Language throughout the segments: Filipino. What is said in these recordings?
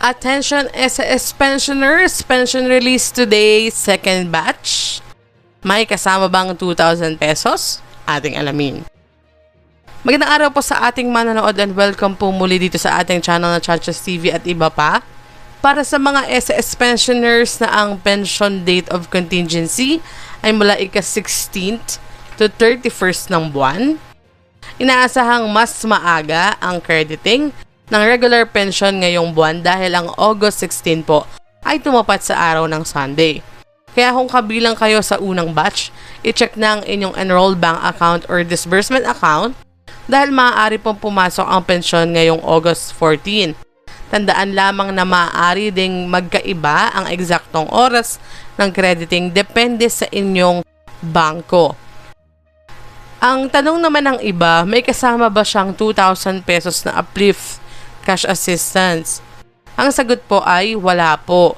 Attention SAS pensioners, pension release today, second batch. May kasama bang 2,000 pesos? Ating alamin. Magandang araw po sa ating manonood and welcome po muli dito sa ating channel na Chachas TV at iba pa. Para sa mga SAS pensioners na ang pension date of contingency ay mula ika-16th to 31st ng buwan, inaasahang mas maaga ang crediting ng regular pension ngayong buwan dahil ang August 16 po ay tumapat sa araw ng Sunday. Kaya kung kabilang kayo sa unang batch, i-check na ang inyong enrolled bank account or disbursement account dahil maaari pong pumasok ang pensyon ngayong August 14. Tandaan lamang na maaari ding magkaiba ang eksaktong oras ng crediting depende sa inyong bangko. Ang tanong naman ng iba, may kasama ba siyang 2,000 pesos na uplift cash assistance? Ang sagot po ay wala po.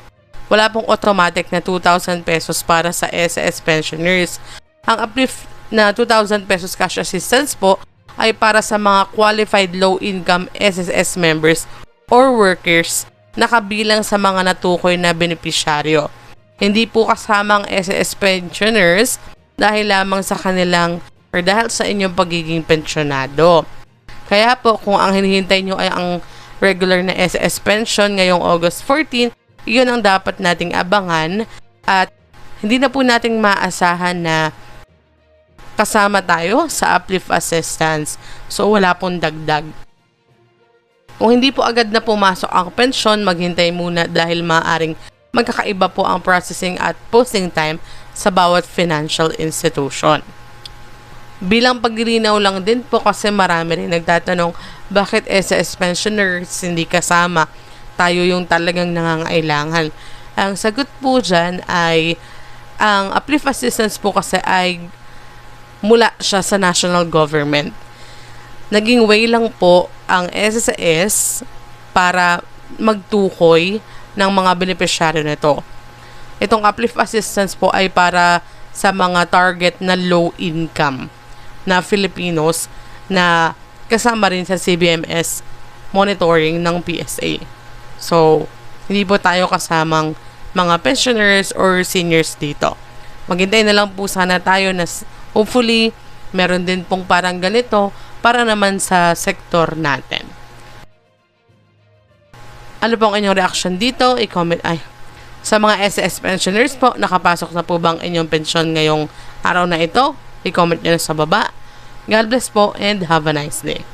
Wala pong automatic na 2,000 pesos para sa SAS pensioners. Ang uplift na 2,000 pesos cash assistance po ay para sa mga qualified low-income SSS members or workers na kabilang sa mga natukoy na benepisyaryo. Hindi po kasama ang SAS pensioners dahil lamang sa kanilang or dahil sa inyong pagiging pensyonado. Kaya po kung ang hinihintay nyo ay ang regular na SAS pension ngayong August 14, iyon ang dapat nating abangan at hindi na po nating maasahan na kasama tayo sa uplift assistance. So wala pong dagdag. Kung hindi po agad na pumasok ang pensyon, maghintay muna dahil maaaring magkakaiba po ang processing at posting time sa bawat financial institution. Bilang paglilinaw lang din po kasi marami rin nagtatanong bakit SAS pensioners hindi kasama, tayo yung talagang nangangailangan. Ang sagot po dyan ay ang uplift assistance po kasi ay mula siya sa national government. Naging way lang po ang SSS para magtukoy ng mga benepisyaryo nito. Itong uplift assistance po ay para sa mga target na low income na Filipinos na kasama rin sa CBMS monitoring ng PSA. So, hindi po tayo kasamang mga pensioners or seniors dito. Maghintay na lang po sana tayo na hopefully meron din pong parang ganito para naman sa sektor natin. Ano pong inyong reaction dito? I-comment sa mga SAS pensioners po, nakapasok na po bang inyong pensyon ngayong araw na ito? I-comment nyo na sa baba. God bless po and have a nice day.